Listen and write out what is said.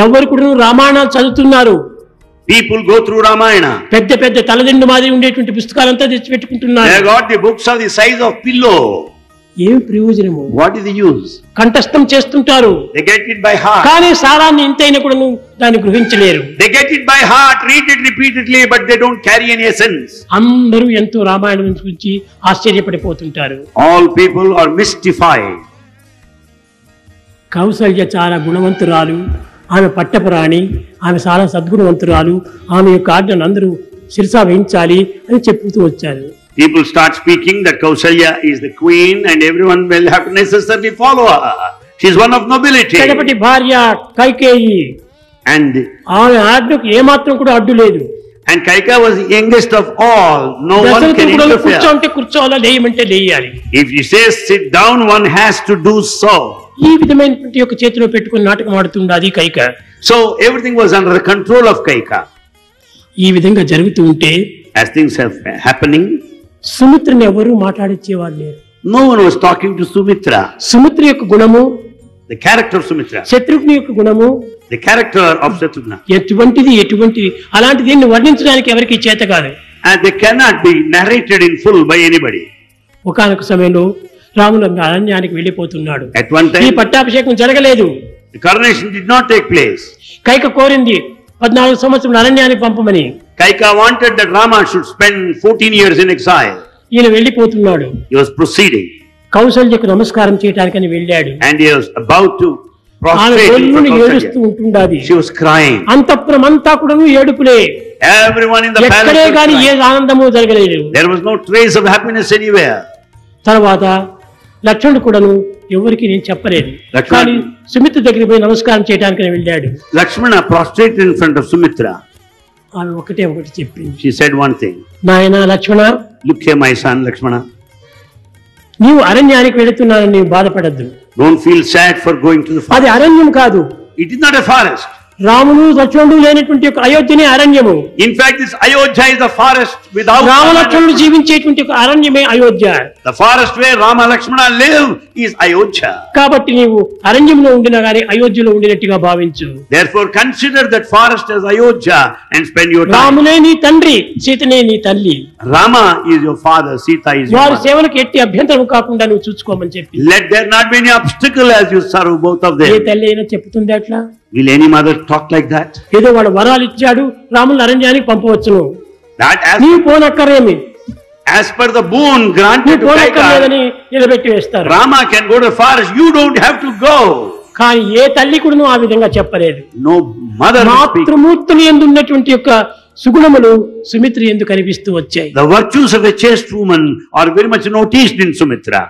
ఎవరు కూడా రామాయణాలు చదువుతున్నారు. People go through Ramayana. పెద్ద పెద్ద తలదిండు మాదిరి ఉండేటువంటి పుస్తకాలంతా తెచ్చి పెట్టుకుంటున్నారు. They got the books of the size of pillow. ఏం ప్రయోజనము? What is the use? కంఠస్థం చేస్తుంటారు. They get it by heart. కానీ సారాన్ని ఇంతైనా కూడా దాన్ని గ్రహించలేరు. They get it by heart, read it repeatedly, but they don't carry any essence. అందరూ ఎంతో రామాయణం గురించి ఆశ్చర్యపడిపోతుంటారు. All people are mystified. Kaushalya చాలా గుణవంతురాలు, ఆమె పట్టపురాణి, ఆమె చాలా సద్గుణవంతురాలు, ఆమె యొక్క ఆజ్ఞను అందరూ శిరసా వహించాలి అని చెప్పుతూ వచ్చారు. People start speaking that Kausalya is the queen and everyone will have to necessarily follow her. She is one of nobility. కడపటి భార్య కైకేయి, And ఆమె ఆజ్ఞకు ఏమాత్రం కూడా అడ్డు లేదు. Kaika was the youngest of all. No one can interfere. కూర్చోంటే కూర్చోవాలా, లేయమంటే లేయాలి. If he says sit down, one has to do so. ఈ విధమైనటువంటి యొక్క చేతిలో పెట్టుకుని నాటకం ఆడుతుండది Kaika. So everything was under the control of Kaika. ఈ విధంగా జరుగుతూ ఉంటే As things have happening, సుమిత్రని ఎవరు మాట్లాడించేవారు లేరు. no one was talking to Sumitra. Sumitra యొక్క గుణము, The character of Sumitra, Shatrughna యొక్క గుణము the character of Shatrugna, ఎటువంటిది అలాంటి దీన్ని వర్ణించడానికి ఎవరికి చేత కాదు. and they cannot be narrated in full by anybody. ఒకానొక సమయంలో రాముడు అరణ్యానికి వెళ్ళిపోతున్నాడు. At one ఈ time, పట్టాభిషేకం జరగలేదు. the coronation did not take place. Kaika కోరింది 14 సంవత్సరాలు అరణ్యానికి పంపమని. Kaika wanted that Rama should spend 14 years in exile. ఈయన వెళ్ళిపోతున్నాడు. He was proceeding, కౌసల్యకు నమస్కారం చేయడానికని వెళ్ళాడు. and he was about to ఆమె prostrate before గొల్లుని ఏడుస్తూ Kausalya. ఉంటుండాది. She was crying. అంతఃపురం అంతా కూడా ఏడుపులే. Everyone in the ఎక్కడే palace was గాని ఏ crying. ఆనందము జరగలేదు. There was no trace of happiness anywhere. తర్వాత లక్ష్మణుడు కూడాను ఎవరికి నేను చెప్పలేదు. లక్ష్మణుడు- కానీ సుమిత్ర దగ్గరికి పోయి నమస్కారం చేయడానికి వెళ్ళాడు. Lakshmana prostrated in front of Sumitra. ఆమె ఒకటి చెప్పింది. She said one thing. నాయనా లక్ష్మణ, Look here, my son Lakshmana. నీవు అరణ్యానికి వెళుతున్నానని నీవు బాధపడద్దు. Don't feel sad for going to the forest. అది అరణ్యం కాదు. It is not a forest. రాముడు లక్ష్మణుడు లేనటువంటి ఒక అయోధ్యనే అరణ్యము. In fact, this Ayodhya is the forest without Rama Rama and లక్ష్మణుడు Lakshmana. జీవించేటువంటి ఒక అరణ్యమే Ayodhya. The forest where Rama Lakshmana live is Ayodhya. కాబట్టి నీవు అరణ్యంలో ఉండినా గానీ అయోధ్యలో ఉండినట్టుగా భావించు. Therefore, consider that forest as Ayodhya and spend your time. రామునే నీ తండ్రి, సీతనే నీ తల్లి. Rama is your father, Sita is your వారి mother. సేవలకు ఎట్టి అభ్యంతరం కాకుండా నువ్వు చూసుకోమని చెప్పి. Let there not be any obstacle as you serve both of A them. తల్లి అయినా చెప్తుంది అట్లా? Will any mother talk like that? ఏదో వాడు వరాలు ఇచ్చాడు, రాములు అరణ్యానికి పంపవచ్చును, That నీవు పోనక్కర్లేమి, as per the boon granted నీవు to Kaika, పోనక్కర్లేదని నిలబెట్టి వేస్తారు. Rama can go to the forest. You don't have to go. కానీ ఏ తల్లి కూడా ఆ విధంగా చెప్పలేదు. No mother will speak. మాతృమూర్తులు యందు ఉన్నటువంటి యొక్క సుగుణములు సుమిత్ర యందు కనిపిస్తూ వచ్చాయి. The virtues of a chaste woman are very much noticed in Sumitra.